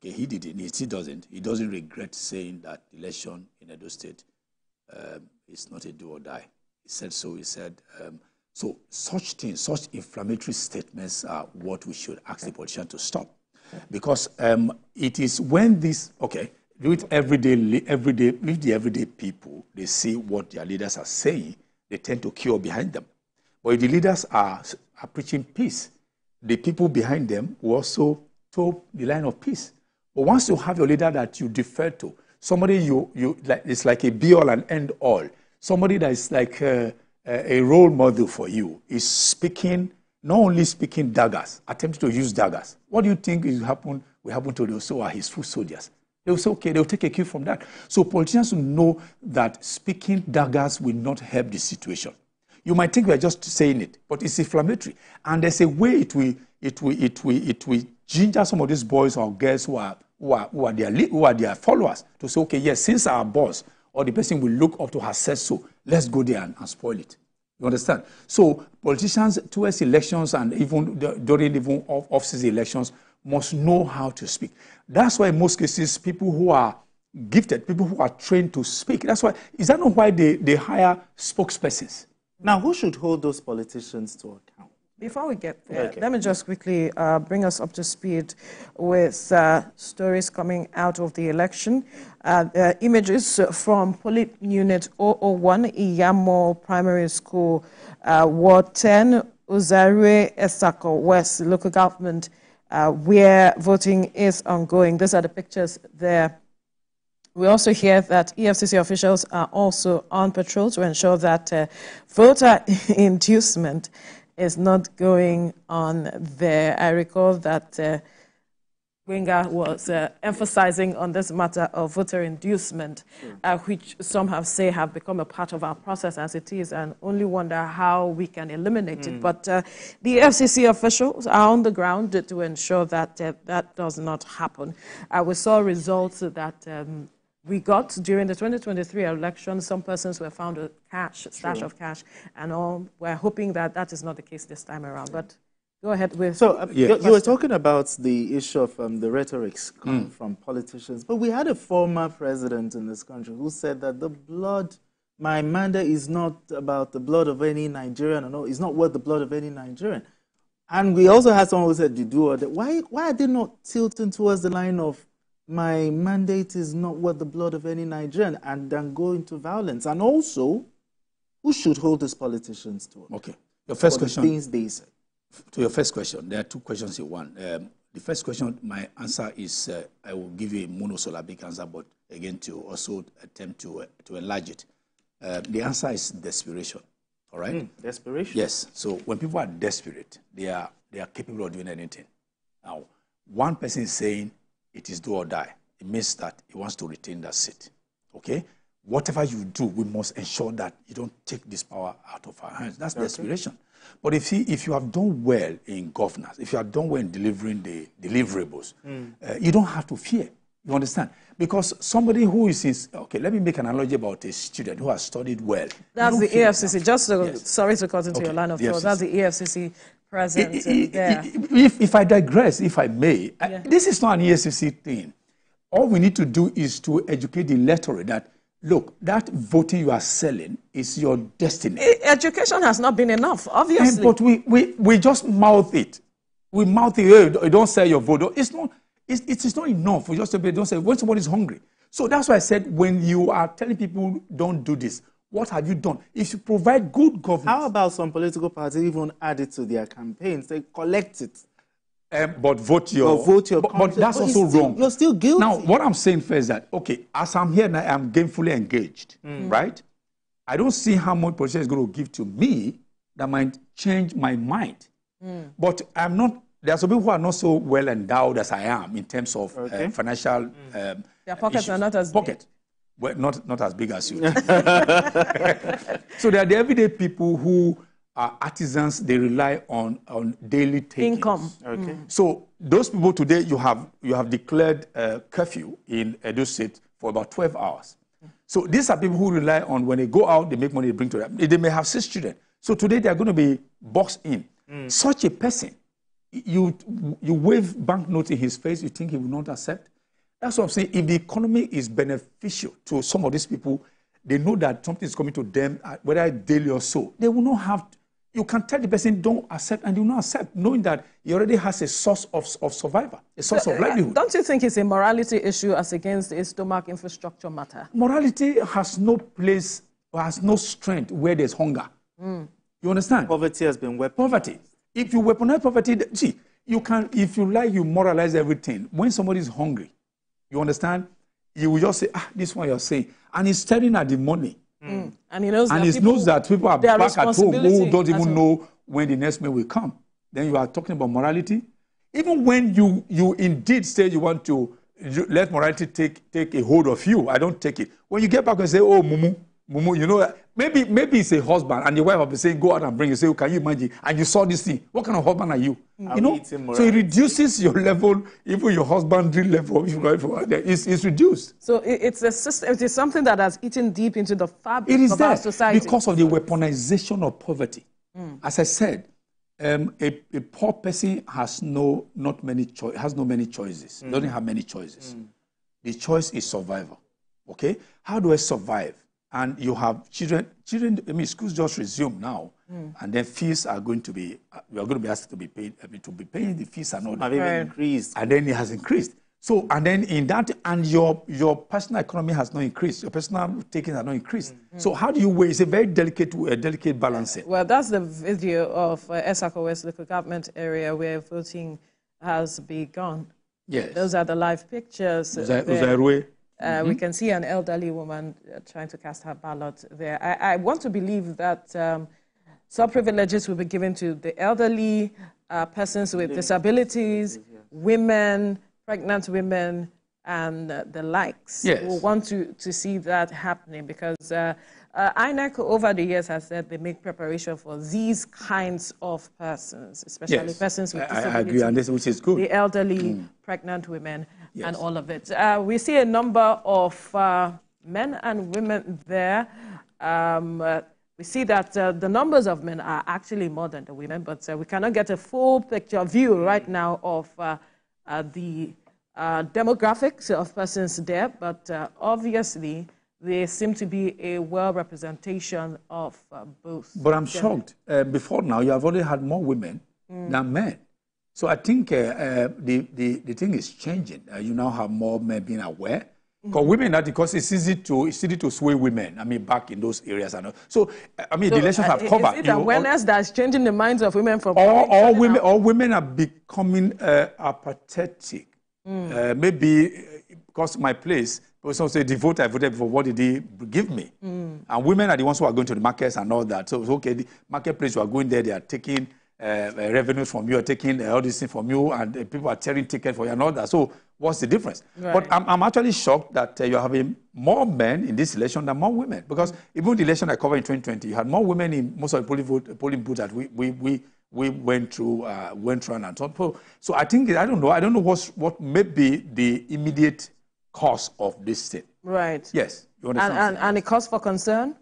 okay, he did it. He still doesn't. He doesn't regret saying that the election in Edo State is not a do or die. He said so. He said, so such things, such inflammatory statements are what we should ask the politician to stop. Because it is when this, okay, do it every day, if the everyday people, they see what their leaders are saying, they tend to queue behind them. But if the leaders are preaching peace, the people behind them will also toe the line of peace. But once you have your leader that you defer to, somebody like, it's like a be-all and end-all, somebody that is like a role model for you, is speaking, not only speaking daggers, attempting to use daggers. What do you think will happen to those who are his foot soldiers? They will say, okay, they'll take a cue from that. So politicians will know that speaking daggers will not help the situation. You might think we are just saying it, but it's inflammatory. And there's a way it will ginger some of these boys or girls who are their followers to say, okay, yes, since our boss or the person we look up to has said so, let's go there and spoil it. You understand? So politicians towards elections and even during even off-season elections must know how to speak. That's why in most cases, people who are gifted, people who are trained to speak, that's why, is that not why they hire spokespersons? Now, who should hold those politicians to account? Before we get there, let me just quickly bring us up to speed with stories coming out of the election. Images from Police Unit 001, Iyamo Primary School, Ward 10, Uzare Esako West local government, where voting is ongoing. These are the pictures there. We also hear that EFCC officials are also on patrol to ensure that voter inducement is not going on there. I recall that Gwenga was emphasizing on this matter of voter inducement, which some have become a part of our process as it is, and only wonder how we can eliminate it. But the FCC officials are on the ground to ensure that that does not happen. We saw results that we got during the 2023 election. Some persons were found with stash of cash, and all. We're hoping that that is not the case this time around. But go ahead with. So you were talking about the issue of the rhetorics coming from politicians, but we had a former president in this country who said that the blood, my mandate is not about the blood of any Nigerian. No, it's not worth the blood of any Nigerian. And we also had someone who said, "You do or that." Why are they not tilting towards the line of my mandate is not worth the blood of any Nigerian, and then go into violence? And also, who should hold these politicians to? Okay, your first question. The things they say. To your first question, there are two questions in one. The first question, my answer is, I will give you a monosyllabic answer, but again, to also attempt to enlarge it. The answer is desperation, all right? Desperation? Yes. So when people are desperate, they are capable of doing anything. Now, one person is saying it is do or die. It means that he wants to retain that seat, okay? Whatever you do, we must ensure that you don't take this power out of our hands. That's desperation. But if you have done well in governance, if you have done well in delivering the deliverables, you don't have to fear. You understand? Because somebody who is okay, let me make an analogy about a student who has studied well. That's the EFCC. Just sorry to cut into your line of thought. That's the EFCC present there. If I digress, if I may, this is not an EFCC thing. All we need to do is to educate the electorate that, look, that voting you are selling is your destiny. Education has not been enough, obviously. But we just mouth it. We mouth it, hey, don't sell your vote. It's not enough for just to don't say when somebody is hungry. So that's why I said when you are telling people don't do this, what have you done? If you provide good governance. How about some political parties even add it to their campaigns? They collect it. But vote your... But that's also wrong. You're still guilty. Now, what I'm saying first is that, okay, as I'm here now, I'm gainfully engaged, right? I don't see how much politician is going to give to me that might change my mind. But I'm not... There are some people who are not so well endowed as I am in terms of financial... Their pockets are not as big. Well, not as big as you. So there are the everyday people who are artisans. They rely on daily takings. Income. Okay. So those people today, you have declared curfew in Edo State for about 12 hours. So these are people who rely on when they go out, they make money, they bring to them. They may have 6 children. So today they are going to be boxed in. Such a person, you wave banknotes in his face, you think he will not accept? That's what I'm saying. If the economy is beneficial to some of these people, they know that something is coming to them, whether daily or so. They will not have. You can tell the person don't accept, and they will not accept, knowing that he already has a source of survival, a source of livelihood. Don't you think it's a morality issue as against a stomach infrastructure matter? Morality has no place, has no strength where there's hunger. You understand? Poverty has been weaponized. Poverty. If you weaponize poverty, see, you can, if you like, you moralize everything. When somebody is hungry, you understand? You will just say, this one you're saying. And he's staring at the money. And he knows, that people are back at home who don't even know when the next meal will come. Then you are talking about morality. Even when you indeed say you want to let morality take a hold of you, I don't take it. When you get back and say, oh, Mumu, you know, maybe it's a husband and your wife will be saying, go out and bring you. Say, oh, can you imagine? And you saw this thing. What kind of husband are you? You know? So it reduces your level, even your husbandry level. It's reduced. So it's a system. It is something that has eaten deep into the fabric of our society. Because of the weaponization of poverty. As I said, a poor person has no many choices. Doesn't have many choices. The choice is survival. Okay? How do I survive? And you have children, I mean, schools just resume now, and then fees are going to be, we are going to be asked to be paid, to be paying the fees and all that. Have increased. And then it has increased. So, and then in that, and your personal economy has not increased, your personal takings have not increased. So how do you weigh? It's a very delicate balancing. Well, that's the video of Esako West local government area where voting has begun. Yes. Those are the live pictures. We can see an elderly woman trying to cast her ballot there. I want to believe that some privileges will be given to the elderly, persons with disabilities, women, pregnant women, and the likes. Yes. We want to see that happening because INEC over the years has said they make preparation for these kinds of persons, especially persons with disabilities. I agree, and this, which is good. The elderly, pregnant women, and all of it. We see a number of men and women there. We see that the numbers of men are actually more than the women, but we cannot get a full picture view right now of the demographics of persons there, but obviously there seems to be a well-representation of both. But I'm shocked. Before now, you have already had more women than men. So I think the thing is changing. You now have more men being aware. Because women, because it's easy to sway women. I mean, back in those areas. So I mean, the elections have covered. Is it awareness that's changing the minds of women from all women are becoming apathetic. Maybe because my place, people say the vote I voted for, what did he give me? And women are the ones who are going to the markets and all that. So okay, the marketplace, you are going there, they are taking revenues from you, are taking all these things from you, and people are tearing tickets for you and all that. So what's the difference? Right. But I'm actually shocked that you're having more men in this election than more women, because even the election I covered in 2020, you had more women in most of the polling booths that we went through and so. So I think I don't know what may be the immediate cause of this thing. Right. Yes. You understand? And a cause for concern?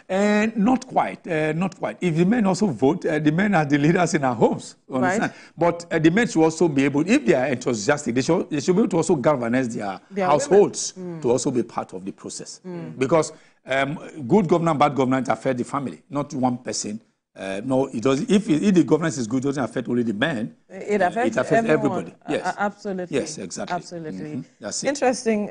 Not quite. If the men also vote, the men are the leaders in our homes. Understand? Right. But the men should also be able, if they are enthusiastic, they should be able to also galvanize their households to also be part of the process. Because good governance, bad governance affect the family, not one person. No, it doesn't. If the governance is good, it doesn't affect only the men. It affects everybody. Yes, absolutely. Yes, exactly. Absolutely. That's it. Interesting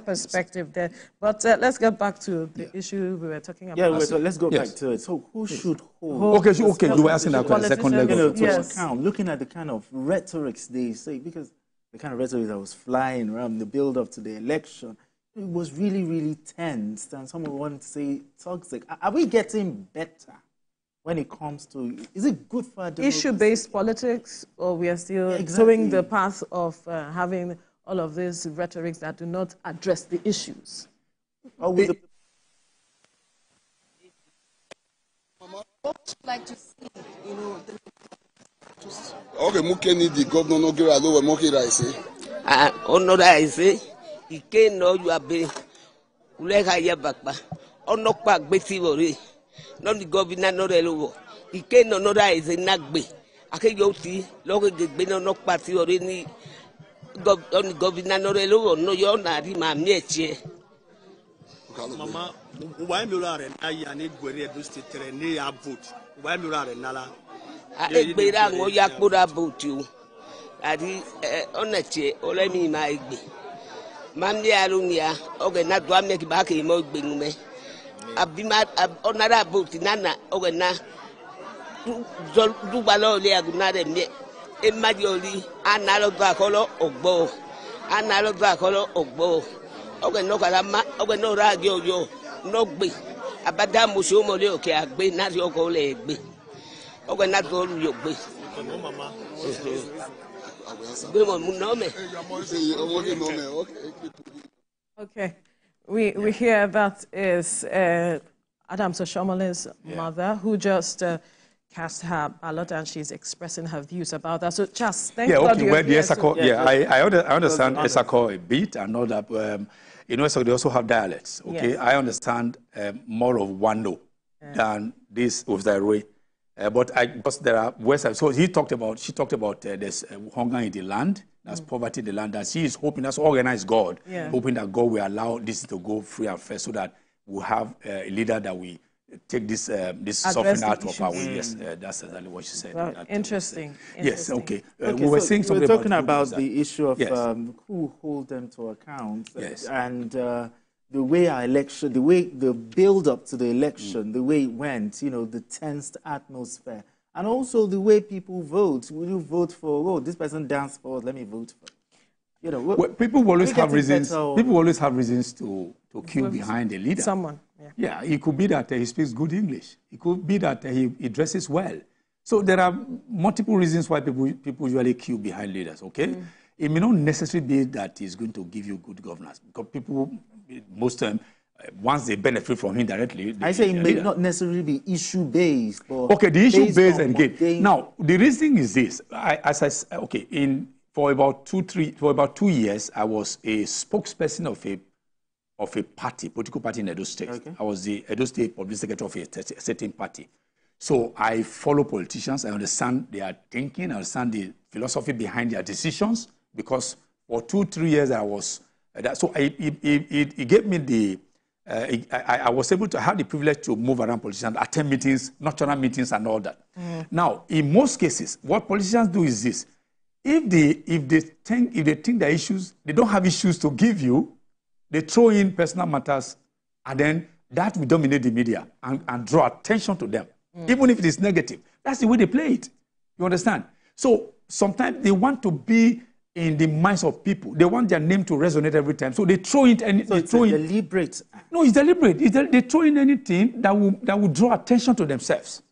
perspective there. But let's get back to the issue we were talking about. Yeah, let's go back to it. So, who should hold? Okay. You were asking that question. Second leg. To looking at the kind of rhetorics they say, because the kind of rhetoric that was flying around the build-up to the election, it was really, really tense, and someone wanted to say toxic. Are we getting better? When it comes to, is it good for democracy? Issue-based politics, or we are still towing the path of having all of these rhetorics that do not address the issues? What would you like to see, Okay, Mukeni, the governor, no give a lower Moki Rice. Ono Rice, he can't know you are being Ulega Yabakba, or no pack Betty. Not the governor, not the logo. He can't know that is a nagbe. I can go see, local get no party or any governor no relo no yo na ri ma mieche. Mama, why me are na ya ne gwere Edo State ne ya vote. Why me are na la. Egbera ngo ya kpora vote o. Adi onache ole mi ma egbe. Mamdi alunia oge na do ame ki ba ke mo egbe nume. Abima onara vote nana oge na du balo le aguna de mi. E majoli analo ba kolo ogbo. Analo ba kolo ogbo. Oge no kalama oge no radio yo no gbe abada muso mo le oke agbe na ri oko le gbe oge na do lu yo gbe Mama. gbe mo no me. Okay, we hear that is Adam Soshomale's mother who just cast her ballot and she's expressing her views about that. So, Chas, thank you. Okay, well, the Esako, I understand Esako a bit and all that. You know, so they also have dialects, okay? Yes. I understand more of Wando than this of the way. Because there are websites. So she talked about there's hunger in the land, there's poverty in the land, that she is hoping, that's organized God, hoping that God will allow this to go free and fair so that we'll have a leader that we take this suffering out of our way. Yes, that's exactly what she said. Well, interesting. Yes, okay. We were saying something talking about the issue of who hold them to account. Yes. And the way our election, the build-up to the election, the way it went, you know, the tensed atmosphere, and also the way people vote. Will you vote for, oh, this person danced for, let me vote for. You know, well, people always have reasons. People always have reasons to queue behind a leader. Someone. Yeah, it could be that he speaks good English. It could be that he dresses well. So there are multiple reasons why people usually queue behind leaders, okay? It may not necessarily be that he's going to give you good governance, because people, most time, once they benefit from him directly... I say it may not necessarily be issue-based, but... Okay, the issue-based again. Now, the reason is this. For about 2 years, I was a spokesperson of a party, political party in Edo State. Okay. I was the Edo State public secretary of a certain party. So I follow politicians. I understand their thinking. I understand the philosophy behind their decisions. Because for 2-3 years I was so it gave me the I was able to have the privilege to move around politicians, attend meetings, national meetings, and all that. Now, in most cases, what politicians do is this: if they think their issues, they don't have issues to give you, they throw in personal matters, and then that will dominate the media and draw attention to them, even if it is negative. That's the way they play it. You understand? So sometimes they want to be in the minds of people. They want their name to resonate every time. So they throw in anything. So it's deliberate. No, it's deliberate. They throw in anything that will draw attention to themselves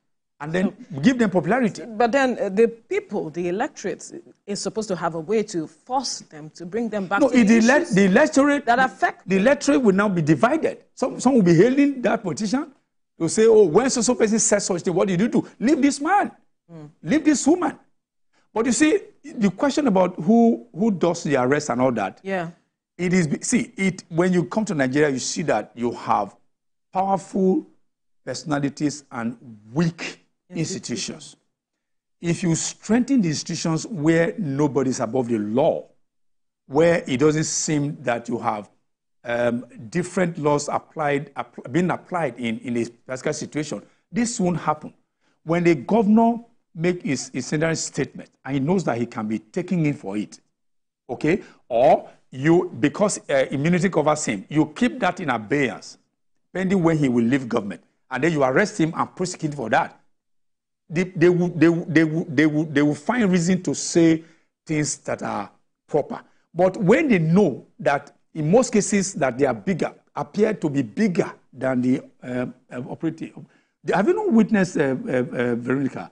and then give them popularity. But then the people, the electorate, is supposed to have a way to force them, to bring them back to the electorate that affect the electorate will now be divided. Some will be hailing that politician to say, oh, when so person says such thing, what did you do? Leave this man. Leave this woman. But you see, the question about who does the arrest and all that, it is, when you come to Nigeria, you see that you have powerful personalities and weak institutions. If you strengthen the institutions where nobody is above the law, where it doesn't seem that you have different laws being applied in a particular situation, this won't happen. When the governor make his statement and he knows that he can be taken in for it, okay? Or because immunity covers him, you keep that in abeyance, pending when he will leave government, and then you arrest him and prosecute him for that. They will find reason to say things that are proper. But when they know that in most cases that they are bigger, appear to be bigger than the operative. Have you not witnessed, Veronica?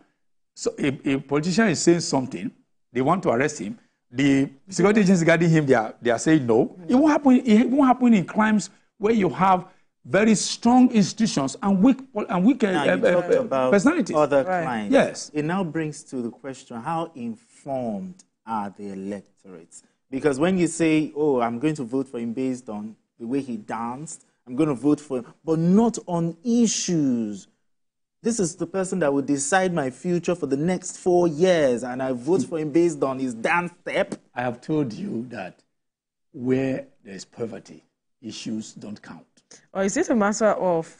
So a politician is saying something, they want to arrest him. The security agencies guarding him, they are saying no. It won't happen. It won't happen in crimes where you have very strong institutions and weak personalities. Other crimes. Yes. It now brings to the question: how informed are the electorates? Because when you say, "Oh, I'm going to vote for him based on the way he danced," I'm going to vote for him, but not on issues. this is the person that will decide my future for the next 4 years, and I vote for him based on his dance step. I have told you that where there is poverty, issues don't count. Or is it a matter of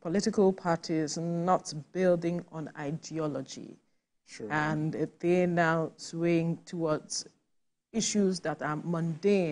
political parties not building on ideology? Sure. And they're now swaying towards issues that are mundane?